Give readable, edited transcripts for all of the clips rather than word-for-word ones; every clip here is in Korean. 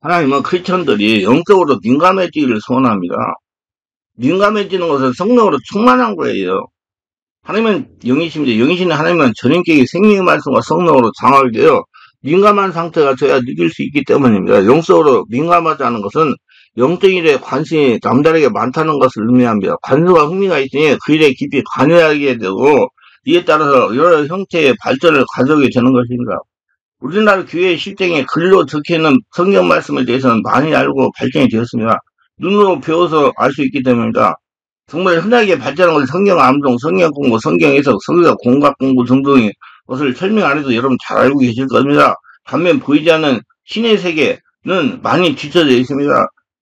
하나님은 크리스천들이 영적으로 민감해지기를 소원합니다. 민감해지는 것은 성령으로 충만한 거예요. 하나님은 영이십니다. 영이신 하나님은 전인격의 생명의 말씀과 성령으로 장하게 되어 민감한 상태가 돼야 느낄 수 있기 때문입니다. 영적으로 민감하다는 것은 영적인 일에 관심이 남다르게 많다는 것을 의미합니다. 관심과 흥미가 있으니 그 일에 깊이 관여하게 되고 이에 따라서 여러 형태의 발전을 가져오게 되는 것입니다. 우리나라 교회의 실정에 글로 적혀있는 성경 말씀에 대해서는 많이 알고 발전이 되었습니다. 눈으로 배워서 알 수 있기 때문입니다. 정말 흔하게 발전한 것은 성경 암송, 성경 공부, 성경 해석, 성경 공각 공부 등등의 것을 설명 안 해도 여러분 잘 알고 계실 겁니다. 반면 보이지 않는 신의 세계는 많이 뒤쳐져 있습니다.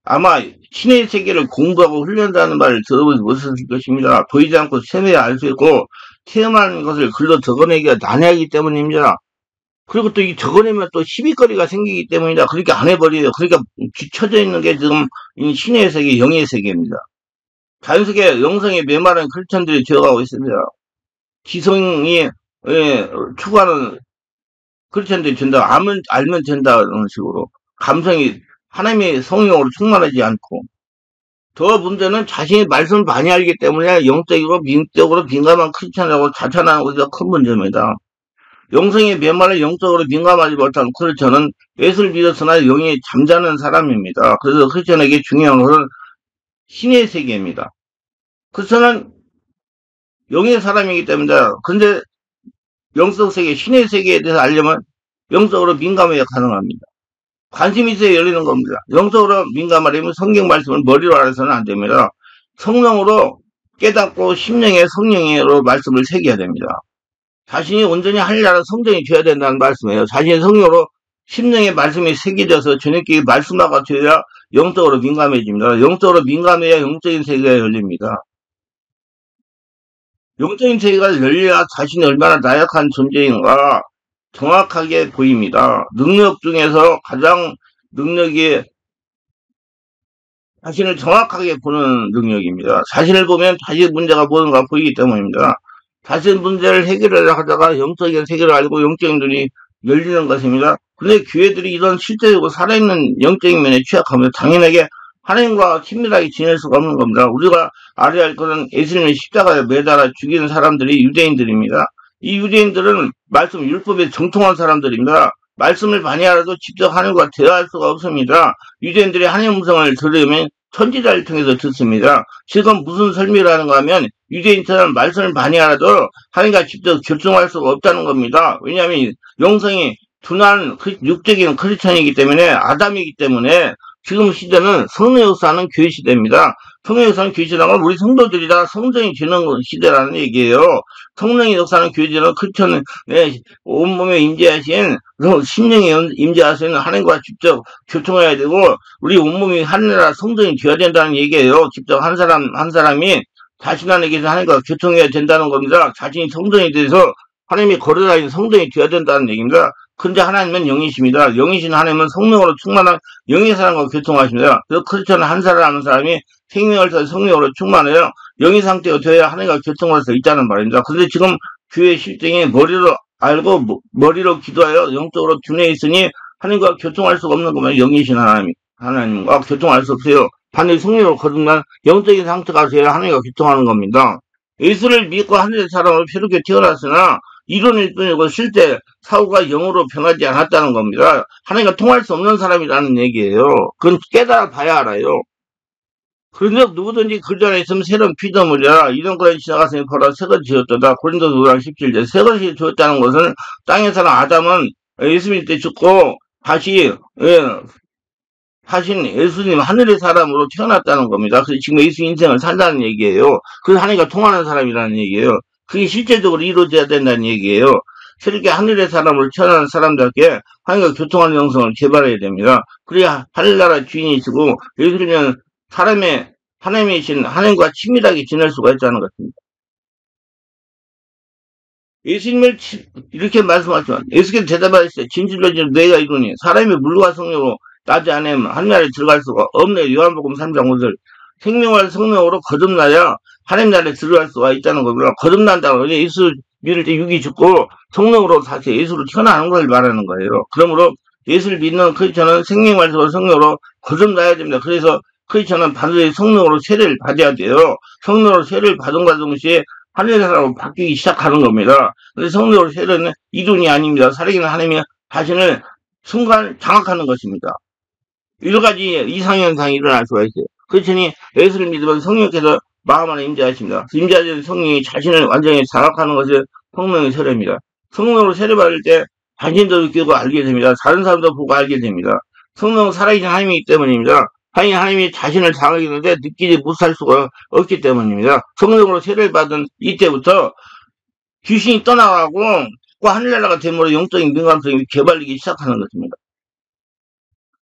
아마 신의 세계를 공부하고 훈련한다는 말을 들어보지 못했을 것입니다. 보이지 않고 세매야 알 수 있고 체험한 것을 글로 적어내기가 난해하기 때문입니다. 그리고 또 이 적어내면 또 시비거리가 생기기 때문이다. 그렇게 안 해버려요. 그러니까 뒤쳐져 있는 게 지금 이 신의 세계, 영의 세계입니다. 자연스럽게 영성에 메마른 크리스천들이 되어가고 있습니다. 기성이 추구하는 크리스천들이 된다. 알면 된다. 이런 식으로. 감성이 하나님의 성령으로 충만하지 않고. 더 문제는 자신이 말씀을 많이 알기 때문에 영적이고 민적으로 민감한 크리스천이라고 자찬하는 것이 큰 문제입니다. 영성의 메마른 영적으로 민감하지 못한 크리스천은 예수를 믿었으나 영이 잠자는 사람입니다. 그래서 크리스천에게 중요한 것은 신의 세계입니다. 크리스천은 영의 사람이기 때문에 근데 영적 세계, 신의 세계에 대해서 알려면 영적으로 민감해야 가능합니다. 관심이 있어야 열리는 겁니다. 영적으로 민감하려면 성경 말씀을 머리로 알아서는 안 됩니다. 성령으로 깨닫고 심령의 성령으로 말씀을 새겨야 됩니다. 자신이 온전히 하늘나라 성전이 되어야 된다는 말씀이에요. 자신의 성령으로 심령의 말씀이 새겨져서 저녁에 말씀화가 되어야 영적으로 민감해집니다. 영적으로 민감해야 영적인 세계가 열립니다. 영적인 세계가 열려야 자신이 얼마나 나약한 존재인가 정확하게 보입니다. 능력 중에서 가장 능력이 자신을 정확하게 보는 능력입니다. 자신을 보면 자신의 문제가 뭔가 보이기 때문입니다. 자신의 문제를 해결하려 하다가 영적인 세계를 알고 영적인 눈이 열리는 것입니다. 그런데 교회들이 이런 실제적으로 살아있는 영적인 면에 취약하면 당연하게 하나님과 친밀하게 지낼 수가 없는 겁니다. 우리가 알아야 할 것은 예수님의 십자가에 매달아 죽이는 사람들이 유대인들입니다. 이 유대인들은 말씀 율법에 정통한 사람들입니다. 말씀을 많이 알아도 직접 하나님과 대화할 수가 없습니다. 유대인들이 하나님 음성을 들으면 선지자를 통해서 듣습니다. 지금 무슨 설명이라는가 하면 유대인처럼 말씀을 많이 알아도 하나님과 직접 결정할 수가 없다는 겁니다. 왜냐하면 영성이 둔한 육적인 크리스천이기 때문에 아담이기 때문에 지금 시대는 성령 역사하는 교회 시대입니다. 성령 역사하는 교회 시대는 우리 성도들이 다 성전이 되는 시대라는 얘기예요. 성령이 역사하는 교회 시대는 크리스천의 온몸에 임재하신 심령에 임재하시는 하나님과 직접 교통해야 되고 우리 온몸이 하늘나라 성전이 되어야 된다는 얘기예요. 직접 한 사람이 자신 안에게서 하나님과 교통해야 된다는 겁니다. 자신이 성전이 돼서 하나님이 걸어다니는 성전이 되어야 된다는 얘기입니다. 근데 하나님은 영이십니다. 영이신 하나님은 성령으로 충만한 영의 사람과 교통하십니다. 그래서 크리스천은 한 사람이 생명을 통해 성령으로 충만해요. 영의 상태가 되어야 하나님과 교통할 수 있다는 말입니다. 근데 지금 교회 실정이 머리로 알고 머리로 기도하여 영적으로 둔해 있으니 하나님과 교통할 수가 없는 겁니다. 영이신 하나님과 교통할 수 없어요. 반드시 성령으로 거듭난 영적인 상태가 되어야 하나님과 교통하는 겁니다. 예수를 믿고 하늘의 사람으로 새롭게 태어났으나 이론일 뿐이고 실제 사고가 영으로 변하지 않았다는 겁니다. 하나님과 통할 수 없는 사람이라는 얘기예요. 그건 깨달아 봐야 알아요. 그런데 누구든지 그 안에 있으면 새로운 피조물이라 이런 것이 지나갔으니 보라 새것이 지었도다. 고린도서 5장 17절 새것이 지었다는 것은 땅에 사는 아담은 예수 믿을 때 죽고 다시 하신 예수님 하늘의 사람으로 태어났다는 겁니다. 그래서 지금 예수 인생을 산다는 얘기예요. 그래서 하나님과 통하는 사람이라는 얘기예요. 그게 실제적으로 이루어져야 된다는 얘기예요. 새롭게 하늘의 사람으로 태어난 사람답게 하나님과 교통하는 영성을 개발해야 됩니다. 그래야 하늘나라 주인이시고 예수님은 하나님이신 하나님과 친밀하게 지낼 수가 있다는 것입니다. 예수님을 이렇게 말씀하시면 예수께서 대답하셨어요. 진실로 내가 이루니 사람이 물과 성령으로 나지 않으면 하늘나라에 들어갈 수가 없네. 요한복음 3장 5절 생명을 성령으로 거듭나야 하나님 나라에 들어갈 수가 있다는 겁니다. 거듭난다고 예수 믿을 때 육이 죽고 성령으로 다시 예수로 태어나는 걸 말하는 거예요. 그러므로 예수를 믿는 크리스천은 생명 말씀과 성령으로 거듭나야 됩니다. 그래서 크리스천은 반드시 성령으로 세례를 받아야 돼요. 성령으로 세례를 받은과 동시에 하늘의 사람으로 바뀌기 시작하는 겁니다. 그래서 성령으로 세례는 이론이 아닙니다. 살아계신 하나님이 자신을 순간 장악하는 것입니다. 여러 가지 이상현상이 일어날 수가 있어요. 크리스천이 예수를 믿으면 성령께서 마음 안에 임재하십니다. 임재하신 성령이 자신을 완전히 장악하는 것이 성령의 세례입니다. 성령으로 세례받을 때 자신도 느끼고 알게 됩니다. 다른 사람도 보고 알게 됩니다. 성령은 살아계신 하나님이기 때문입니다. 하나님이 자신을 장악했는데 느끼지 못할 수가 없기 때문입니다. 성령으로 세례를 받은 이때부터 귀신이 떠나가고 하늘나라가 됨으로 영적인 민감성이 개발되기 시작하는 것입니다.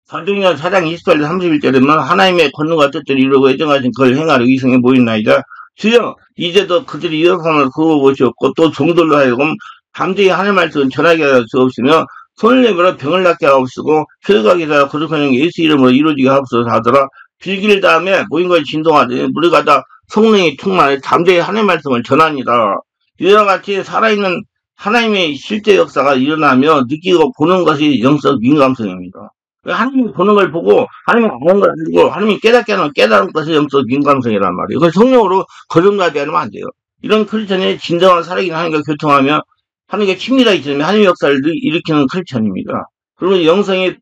사도행전 4장 28절 31절에 보면 하나님의 권능과 뜻들을 이루고 예정하신 그걸 행하려 이성에 모인나이다. 주여 이제도 그들이 위협함을 그거 보시옵고 또 종들로 하여금 담대히 하나님 말씀을 전하게 하여 주옵시며 손을 내밀어 병을 낫게 하옵시고 혈각이다 거룩한 예수 이름으로 이루어지게 하옵소서 하더라. 빌기를 다음에 모인 것이 진동하더니 무리가 다 성령이 충만해 담대히 하나님 말씀을 전하니라. 이와 같이 살아있는 하나님의 실제 역사가 일어나며 느끼고 보는 것이 영적 민감성입니다. 하나님이 보는 걸 보고 하나님이 아는 걸 알고 하나님이 깨닫게 하는 깨달은 것이 영적 민감성이란 말이에요. 그걸 성령으로 거듭나게 하면 안 돼요. 이런 크리스천이 진정한 살아계신 하나님과 교통하며 하나님과 친밀하게 지내며 하나님의 역사를 일으키는 크리스천입니다. 그리고 영성이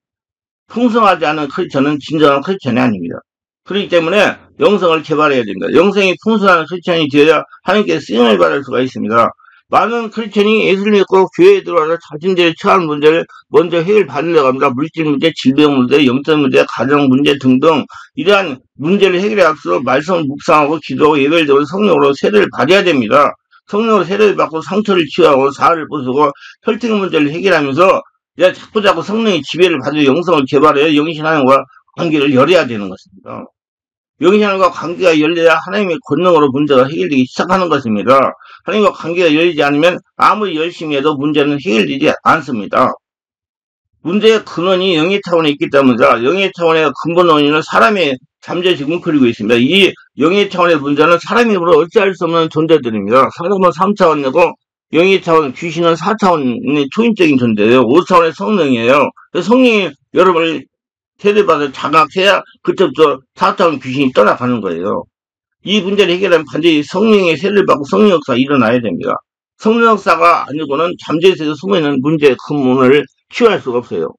풍성하지 않은 크리스천은 진정한 크리스천이 아닙니다. 그렇기 때문에 영성을 개발해야 됩니다. 영성이 풍성한 크리스천이 되어야 하나님께 쓰임을 받을 수가 있습니다. 많은 크리스천이 예수를 믿고 교회에 들어와서 자신들이 처한 문제를 먼저 해결받으려고 합니다. 물질 문제, 질병 문제, 영적 문제, 가정 문제 등등 이러한 문제를 해결해 앞서 말씀을 묵상하고 기도하고 예배를 드리고 성령으로 세례를 받아야 됩니다. 성령으로 세례를 받고 상처를 치유하고 사흘을 부수고 혈증 문제를 해결하면서 자꾸 성령의 지배를 받으려 영성을 개발해야 영신 하나님과 관계를 열어야 되는 것입니다. 영신 하나님과 관계가 열려야 하나님의 권능으로 문제가 해결되기 시작하는 것입니다. 하나님과 관계가 열리지 않으면 아무리 열심히 해도 문제는 해결되지 않습니다. 문제의 근원이 영의 차원에 있기 때문이다. 영의 차원의 근본 원인은 사람의 잠재식 뭉클이고 있습니다. 이 영의 차원의 문제는 사람의 힘으로 어찌할 수 없는 존재들입니다. 사람은 3차원이고 영의 차원, 귀신은 4차원의 초인적인 존재예요. 5차원의 성령이에요. 성령이 여러분을 세례받아 장악해야 그때부터 4차원 귀신이 떠나가는 거예요. 이 문제를 해결하면 반드시 성령의 세례를 받고 성령 역사가 일어나야 됩니다. 성령 역사가 아니고는 잠재에서 숨어있는 문제의 근본을 치유할 수가 없어요.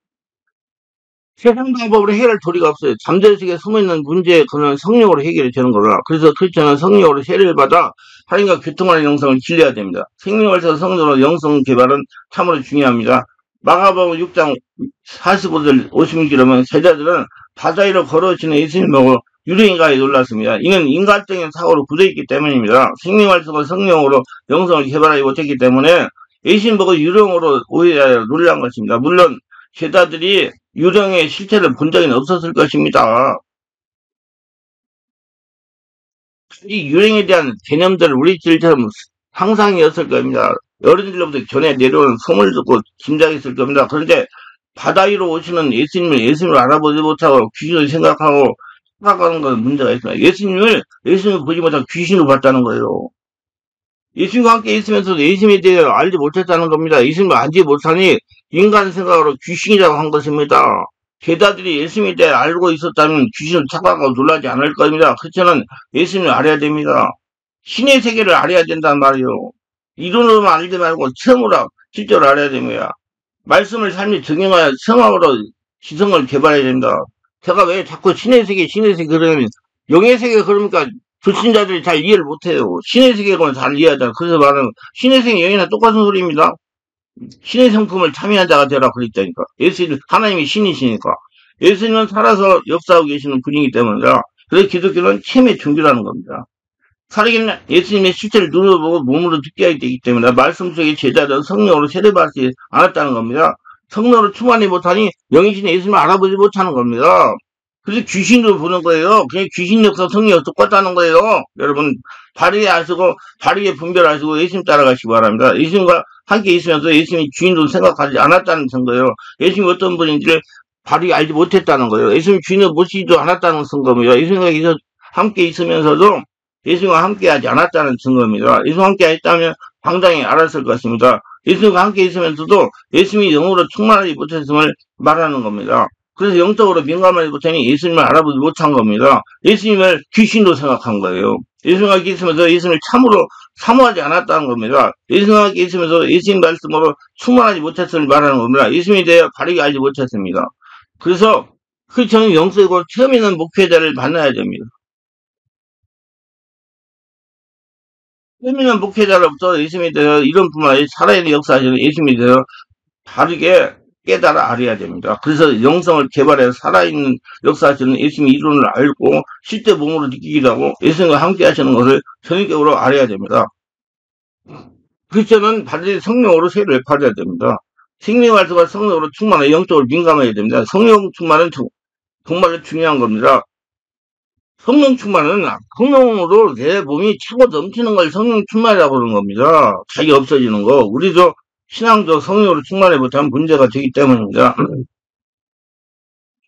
세상 방법으로 해결할 도리가 없어요. 잠재의식에 숨어있는 문제의 근원은 성령으로 해결이 되는 거라. 그래서 크리스천은 성령으로 세례를 받아 하나님과 교통하는 영성을 길러야 됩니다. 생명을 써서 성령으로 영성 개발은 참으로 중요합니다. 마가복음 6장 45절 56절에는 제자들은 바다 위로 걸어오시는 예수님을 보고 유령인가에 놀랐습니다. 이는 인간적인 사고로 굳어있기 때문입니다. 생명을 쓰고 성령으로 영성을 개발하지 못했기 때문에 예수님 보고 유령으로 오해하여 놀란 것입니다. 물론 제자들이 유령의 실체를 본 적은 없었을 것입니다. 이 유령에 대한 개념들을 우리들처럼 상상이었을 겁니다. 어른들로부터 전해 내려오는 소문을 듣고 짐작했을 겁니다. 그런데 바다 위로 오시는 예수님을 알아보지 못하고 귀신을 생각하고 생각하는 건 문제가 있습니다. 예수님을 보지 못하고 귀신으로 봤다는 거예요. 예수님과 함께 있으면서도 예수님에 대해 알지 못했다는 겁니다. 예수님을 알지 못하니 인간 생각으로 귀신이라고 한 것입니다. 제자들이 예수님에 대해 알고 있었다면 귀신을 착각하고 놀라지 않을 겁니다. 그렇지는 예수님을 알아야 됩니다. 신의 세계를 알아야 된단 말이에요. 이론으로만 알지 말고 체험으로 실제로 알아야 됩니다. 말씀을 삶이 적용하여 체험으로 지성을 개발해야 됩니다. 제가 왜 자꾸 신의 세계 그러면 영의 세계 그러니까 불신자들이 잘 이해를 못해요. 신의 세계는 잘 이해하잖아. 그래서 말하는 신의 세계 영이나 똑같은 소리입니다. 신의 성품을 참여한 자가 되라 그랬다니까. 예수님 하나님이 신이시니까. 예수님은 살아서 역사하고 계시는 분이기 때문이다. 그래서 기독교는 체험의 종교라는 겁니다. 살아계신 예수님의 실체를 눈으로 보고 몸으로 느껴야 되기 때문에 말씀 속에 제자들은 성령으로 세례받지 않았다는 겁니다. 성령으로 충만히 못하니 영이신 예수님을 알아보지 못하는 겁니다. 그래서 귀신으로 보는 거예요. 그냥 귀신 역사 성령 똑같다는 거예요. 여러분 바르게 아시고 바르게 분별하시고 예수님 따라가시기 바랍니다. 예수님과 함께 있으면서 예수님이 주인으로 생각하지 않았다는 증거예요. 예수님이 어떤 분인지를 바르게 알지 못했다는 거예요. 예수님 주인으로 모시지도 않았다는 증거입니다. 예수님과 함께 있으면서도 예수님과 함께 하지 않았다는 증거입니다. 예수님과 함께 했다면 당장히 알았을 것입니다. 예수님과 함께 있으면서도 예수님이 영으로 충만하지 못했음을 말하는 겁니다. 그래서 영적으로 민감하지 못하니 예수님을 알아보지 못한 겁니다. 예수님을 귀신으로 생각한 거예요. 예수님과 함께 있으면서 예수님을 참으로 사모하지 않았다는 겁니다. 예수님과 함께 있으면서 예수님 말씀으로 충만하지 못했음을 말하는 겁니다. 예수님에 대해 바르게 알지 못했습니다. 그래서 저는 영적으로 처음 있는 목회자를 만나야 됩니다. 처음 있는 목회자로부터 예수님에 대해서 이런 뿐만 아니라 살아있는 역사하시는 예수님에 대해서 바르게 깨달아 알아야 됩니다. 그래서 영성을 개발해서 살아있는 역사하시는 예수님의 이론을 알고 실제 몸으로 느끼기도 하고 예수님과 함께 하시는 것을 전인격으로 알아야 됩니다. 크리스천은 반드시 성령으로 세례를 받아야 됩니다. 생명의 말씀과 성령으로 충만해 영적으로 민감해야 됩니다. 성령 충만은 정말 중요한 겁니다. 성령 충만은 성령으로 내 몸이 차고 넘치는 걸 성령 충만이라고 그러는 겁니다. 자기 없어지는 거. 우리도 신앙도 성령으로 충만해 못하면 문제가 되기 때문입니다.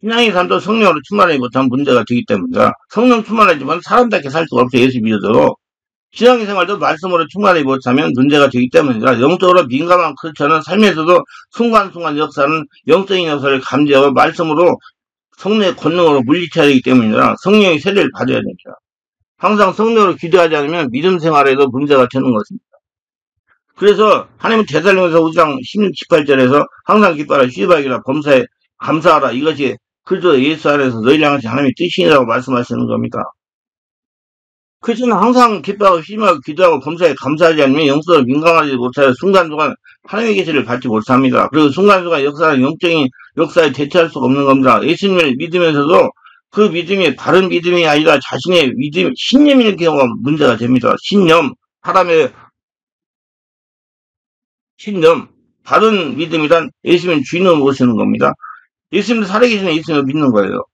신앙의 삶도 성령으로 충만하지 못하면 문제가 되기 때문이다. 성령 충만하지만 사람답게 살 수가 없어요. 예수 믿어도. 신앙의 생활도 말씀으로 충만하지 못하면 문제가 되기 때문이다. 영적으로 민감한 크리스천은 삶에서도 순간순간 역사는 영적인 역사를 감지하고 말씀으로 성령의 권능으로 물리쳐야 되기 때문이다. 성령의 세례를 받아야 됩니다. 항상 성령으로 기도하지 않으면 믿음 생활에도 문제가 되는 것입니다. 그래서 하나님은 데살로니가서 5장 16, 18절에서 항상 기뻐하라 쉬바기라 범사에 감사하라 이것이 그리스도 예수 안에서 너희를 향하신 하나님의 뜻이라고 말씀하시는 겁니다. 그래서는 항상 기뻐하고 쉬임하고 기도하고 범사에 감사하지 않으면 영적으로 민감하지 못하여 순간순간 하나님의 계시를 받지 못합니다. 그리고 순간순간 역사는 영적인 역사에 대처할 수가 없는 겁니다. 예수님을 믿으면서도 그 믿음이 바른 믿음이 아니라 자신의 믿음, 신념일 경우가 문제가 됩니다. 신념, 사람의 신념, 바른 믿음이란 예수님 주인을 모시는 겁니다. 예수님을 살아계시는 예수님을 믿는 거예요.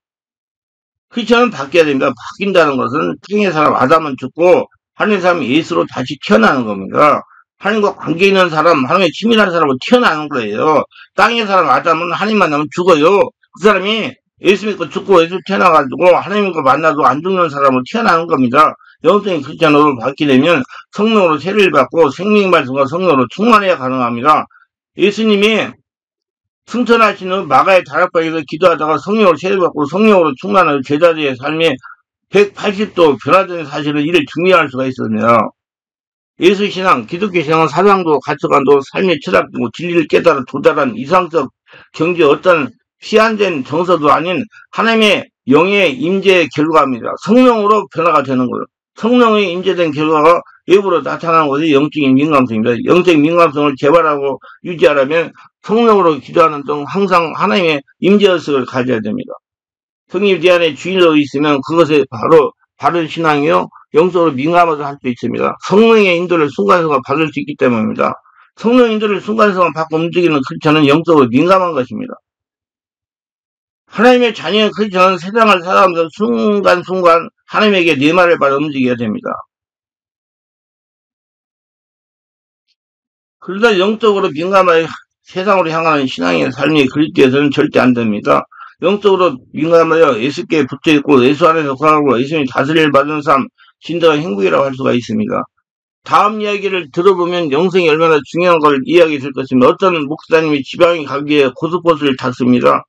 크리스천은 바뀌어야 됩니다. 바뀐다는 것은 땅의 사람 아담은 죽고 하나님의 사람 예수로 다시 태어나는 겁니다. 하나님과 관계 있는 사람, 하나님의 친밀한 사람으로 태어나는 거예요. 땅의 사람 아담은 하나님 만나면 죽어요. 그 사람이 예수 믿고 죽고 예수 태어나가지고 하나님과 만나도 안 죽는 사람으로 태어나는 겁니다. 영적인 크리스천으로 바뀌게 되면 성령으로 세례를 받고 생명의 말씀과 성령으로 충만해야 가능합니다. 예수님이 승천하시는 마가의 다락방에서 기도하다가 성령으로 세례받고 성령으로 충만한 제자들의 삶이 180도 변화된 사실은 이를 증명할 수가 있습니다. 예수신앙, 기독교 신앙은 사상도 가치관도 삶의 철학이고 진리를 깨달아 도달한 이상적 경제 어떤 시한된 정서도 아닌 하나님의 영의 임재의 결과입니다. 성령으로 변화가 되는 거예요. 성령의 임재된 결과가 외부로 나타나는 것이 영적인 민감성입니다. 영적인 민감성을 개발하고 유지하려면 성령으로 기도하는 등 항상 하나님의 임재의식을 가져야 됩니다. 성령이 네 안에 주인으로 있으면 그것이 바로 바른 신앙이요 영적으로 민감해서 할 수 있습니다. 성령의 인도를 순간순간 받을 수 있기 때문입니다. 성령 인도를 순간순간 받고 움직이는 크리스천은 영적으로 민감한 것입니다. 하나님의 자녀인 크리스천은 세상을 살아가면서 순간순간 하나님에게 네 말을 받아 움직여야 됩니다. 그러다 영적으로 민감하게 세상으로 향하는 신앙의 삶이 그리스도에서는 절대 안 됩니다. 영적으로 민감하여 예수께 붙어있고 예수 안에서 거하고 예수님이 다스림을 받은 삶, 진정한 행복이라고 할 수가 있습니다. 다음 이야기를 들어보면 영성이 얼마나 중요한 걸 이야기해 줄 것입니다. 어떤 목사님이 지방에 가기에 고속버스를 탔습니다.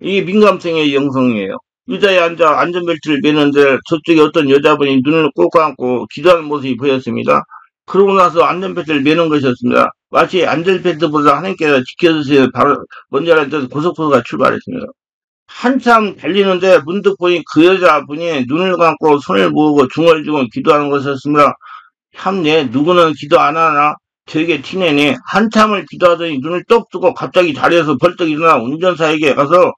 이게 민감성의 영성이에요. 의자에 앉아 안전벨트를 매는데 저쪽에 어떤 여자분이 눈을 꼭 감고 기도하는 모습이 보였습니다. 그러고 나서 안전벨트를 매는 것이었습니다. 마치 안전벨트보다 하나님께서 지켜주세요. 바로 먼저 할 때 고속버스가 출발했습니다. 한참 달리는데 문득 보니 그 여자분이 눈을 감고 손을 모으고 중얼중얼 기도하는 것이었습니다. 참내 누구는 기도 안 하나 되게 티내네. 한참을 기도하더니 눈을 똑 뜨고 갑자기 자리에서 벌떡 일어나 운전사에게 가서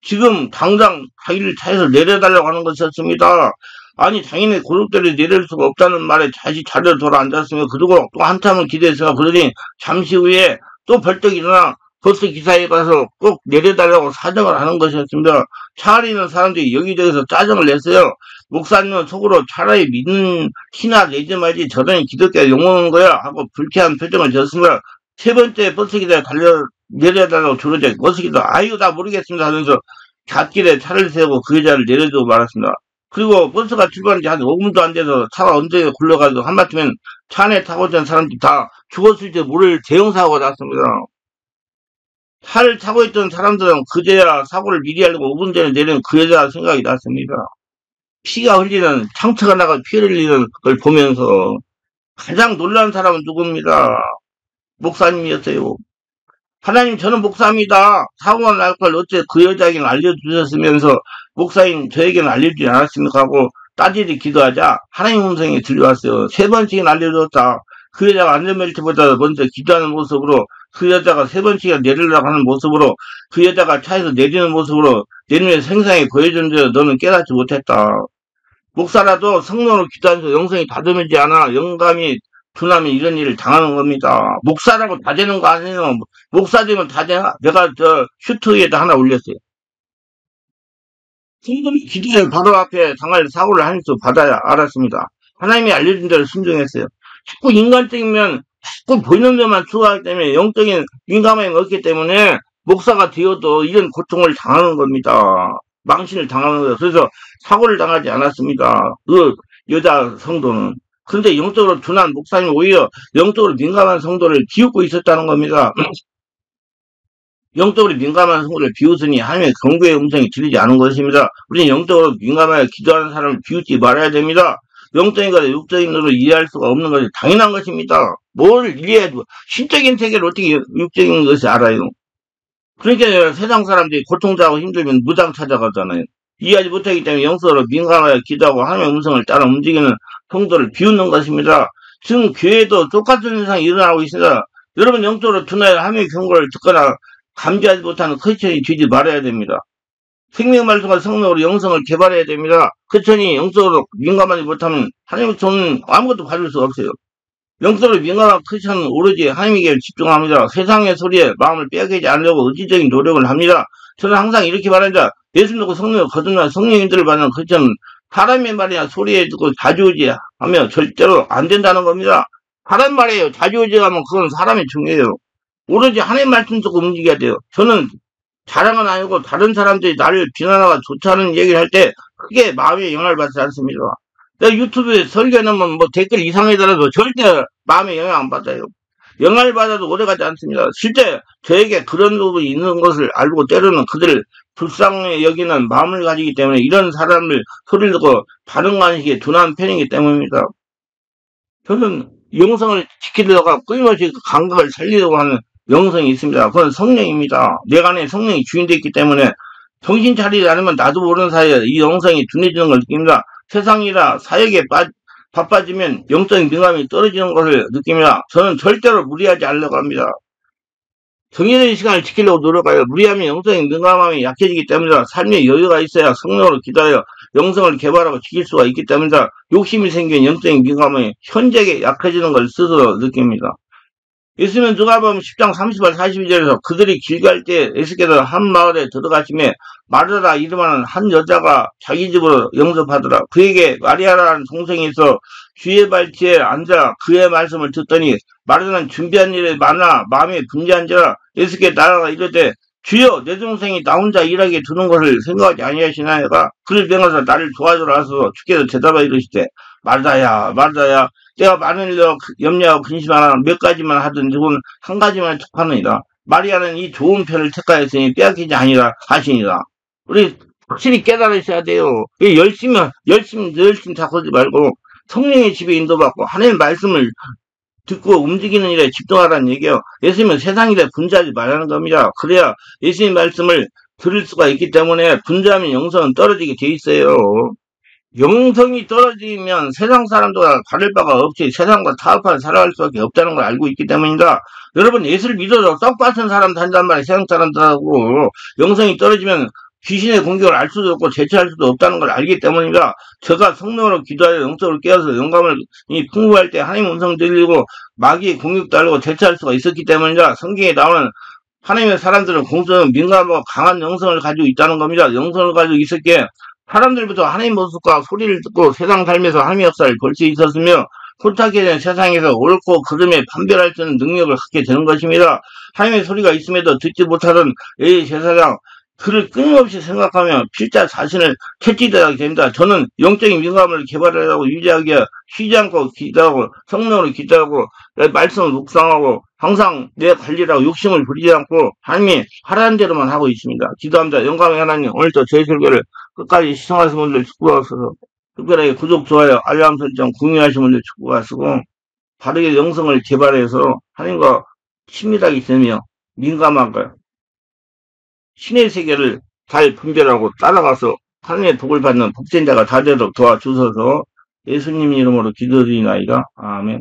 지금 당장 자기를 차에서 내려달라고 하는 것이었습니다. 아니 당연히 고속도로에 내릴 수가 없다는 말에 다시 자리로 돌아앉았으며 그리고 또 한참을 기대했으며 그러니 잠시 후에 또 벌떡 일어나 버스 기사에 가서 꼭 내려달라고 사정을 하는 것이었습니다. 차 안에 있는 사람들이 여기저기서 짜증을 냈어요. 목사님은 속으로 차라리 믿는 티나 내지 말지 저런이 기독교가 욕먹는 거야 하고 불쾌한 표정을 지었습니다. 세 번째 버스 기사에 내려달라고 조르자 버스 기사 아이고 나 모르겠습니다 하면서 갓길에 차를 세우고 그 여자를 내려주고 말았습니다. 그리고 버스가 출발한 지 한 5분도 안 돼서 차가 언제 굴러가도 한마디면 차 안에 타고 있던 사람들이 다 죽었을지 모를 대형사고가 났습니다. 차를 타고 있던 사람들은 그제야 사고를 미리 알고 5분 전에 내린 그제야 생각이 났습니다. 피가 흘리는, 상처가 나가 피 흘리는 걸 보면서 가장 놀란 사람은 누굽니다? 목사님이었어요. 하나님, 저는 목사입니다. 사고가 날 걸 어째 그 여자에게는 알려주셨으면서 목사님 저에게는 알려주지 않았습니까? 하고 따지리 기도하자 하나님 음성이 들려왔어요. 3번씩이나 알려줬다. 그 여자가 안전벨트보다 먼저 기도하는 모습으로, 그 여자가 3번씩이나 내리려고 하는 모습으로, 그 여자가 차에서 내리는 모습으로 내 눈에 생생하게 보여줬는데 너는 깨닫지 못했다. 목사라도 성령으로 기도하면서 영성이 다듬어지지 않아 영감이 둔하면 이런 일을 당하는 겁니다. 목사라고 다 되는 거 아니에요. 목사 되면 다 되나? 내가 저 슈트에다 하나 올렸어요. 성금이 기도에 바로 앞에 당할 사고를 한 수 받아야 알았습니다. 하나님이 알려준 대로 순종했어요. 자꾸 인간적이면 자꾸 보이는 데만 추구하기 때문에 영적인 민감함이 없기 때문에 목사가 되어도 이런 고통을 당하는 겁니다. 망신을 당하는 거예요. 그래서 사고를 당하지 않았습니다. 그 여자 성도는. 그런데 영적으로 둔한 목사님 오히려 영적으로 민감한 성도를 비웃고 있었다는 겁니다. 영적으로 민감한 성도를 비웃으니 하나님의 경고의 음성이 들리지 않은 것입니다. 우리는 영적으로 민감하게 기도하는 사람을 비웃지 말아야 됩니다. 영적인 것을 육적인으로 이해할 수가 없는 것이 당연한 것입니다. 뭘 이해해도 신적인 세계를 어떻게 육적인 것이 알아요? 그러니까 세상 사람들이 고통당하고 힘들면 무당 찾아가잖아요. 이해하지 못하기 때문에 영적으로 민감하게 기도하고 하나님의 음성을 따라 움직이는 성도를 비웃는 것입니다. 지금 교회도 똑같은 현상이 일어나고 있습니다. 여러분 영적으로 둔하여 하나님의 경고를 듣거나 감지하지 못하는 크리스천이 되지 말아야 됩니다. 생명 말씀과 성령으로 영성을 개발해야 됩니다. 크리스천이 영적으로 민감하지 못하면 하나님의 손은 아무것도 받을 수 없어요. 영적으로 민감한 크리스천은 오로지 하나님에게 집중합니다. 세상의 소리에 마음을 빼앗기지 않으려고 의지적인 노력을 합니다. 저는 항상 이렇게 말합니다. 예수 믿고 성령을 거듭난 성령님들을 받는 크리스천은 사람의 말이나 소리에 듣고 좌지우지하면 절대로 안 된다는 겁니다. 사람 말이에요. 좌지우지하면 그건 사람의 중요해요. 오로지 하나님 말씀 듣고 움직여야 돼요. 저는 자랑은 아니고 다른 사람들이 나를 비난하거나 좋다는 얘기를 할 때 크게 마음에 영향을 받지 않습니다. 내가 유튜브에 설교하면 뭐 댓글 이상하게 달아도 절대 마음에 영향 안 받아요. 영향을 받아도 오래가지 않습니다. 실제 저에게 그런 부분이 있는 것을 알고 때로는 그들을 불쌍히 여기는 마음을 가지기 때문에 이런 사람을 소리를 듣고 반응하는 게 둔한 편이기 때문입니다. 저는 영성을 지키려고 끊임없이 그 감각을 살리려고 하는 영성이 있습니다. 그건 성령입니다. 내 안에 성령이 주인되어 있기 때문에 정신 차리지 않으면 나도 모르는 사이에 이 영성이 둔해지는 걸 느낍니다. 세상이라 사역에 바빠지면 영적인 민감이 떨어지는 것을 느낍니다. 저는 절대로 무리하지 않으려고 합니다. 정해진 시간을 지키려고 노력하여 무리하면 영성의 민감함이 약해지기 때문이다. 삶의 여유가 있어야 성령으로 기도하여 영성을 개발하고 지킬 수가 있기 때문이다. 욕심이 생긴 영적인 민감함이 현저하게 약해지는 걸 스스로 느낍니다. 예수님은 누가복음 10장 30절 42절에서 그들이 길 갈 때 예수께서 한 마을에 들어가심에 마르다 이름하는 한 여자가 자기 집으로 영접하더라. 그에게 마리아라는 동생이 있어 주의 발치에 앉아 그의 말씀을 듣더니 마르다는 준비한 일이 많아 마음에 분주한지라. 예수께 나아가 이르되 주여 내 동생이 나 혼자 일하게 두는 것을 생각하지 아니하시나이까. 그를 명하사 나를 도와주라 하소서. 주께서 대답하여 이르시되 마르다야 마르다야 내가 많은 일로 염려하고 근심하나 몇 가지만 하든 누군 한 가지만 택하느니라. 마리아는 이 좋은 편을 택하였으니 빼앗기지 아니라 하시니라. 우리 확실히 깨달으셔야 돼요. 열심히 다그러지 말고 성령의 집에 인도받고 하나님의 말씀을 듣고 움직이는 일에 집중하라는 얘기예요. 예수님은 세상 일에 분주하지 말라는 겁니다. 그래야 예수님 말씀을 들을 수가 있기 때문에 분주하면 영성은 떨어지게 돼 있어요. 영성이 떨어지면 세상 사람들과 다를 바가 없이 세상과 타협하여 살아갈 수밖에 없다는 걸 알고 있기 때문이다. 여러분 예수를 믿어도 떡 같은 사람 단단 말이에요. 세상 사람들하고 영성이 떨어지면 귀신의 공격을 알 수도 없고 제치할 수도 없다는 걸 알기 때문입니다. 제가 성령으로 기도하여 영적으로 깨어서 영감을 풍부할 때 하나님 음성 들리고 마귀의 공격도 알고 제치할 수가 있었기 때문이다. 성경에 나오는 하나님의 사람들은 공성은 민감하고 강한 영성을 가지고 있다는 겁니다. 영성을 가지고 있었기에 사람들부터 하나님 모습과 소리를 듣고 세상 삶에서 하나님의 역사를 볼 수 있었으며 혼탁해 된 세상에서 옳고 그름에 판별할 수 있는 능력을 갖게 되는 것입니다. 하나님의 소리가 있음에도 듣지 못하던 이 제사장 그를 끊임없이 생각하며 필자 자신을 채찍대하게 됩니다. 저는 영적인 민감을 개발하고 유지하기 위해 쉬지 않고 기도하고 성령으로 기도하고 내 말씀을 묵상하고 항상 내 관리라고 욕심을 부리지 않고 하나님이 하라는 대로만 하고 있습니다. 기도합니다. 영광의 하나님, 오늘도 저희 설교를 끝까지 시청하신 분들 축복하소서. 특별하게 구독, 좋아요, 알람 설정, 공유하신 분들 축복하시고 바르게 영성을 개발해서 하나님과 친밀하게 되며 민감하고 신의 세계를 잘 분별하고 따라가서 하나님의 복을 받는 복전자가 다 되도록 도와주셔서 예수님 이름으로 기도드리나이다. 아멘.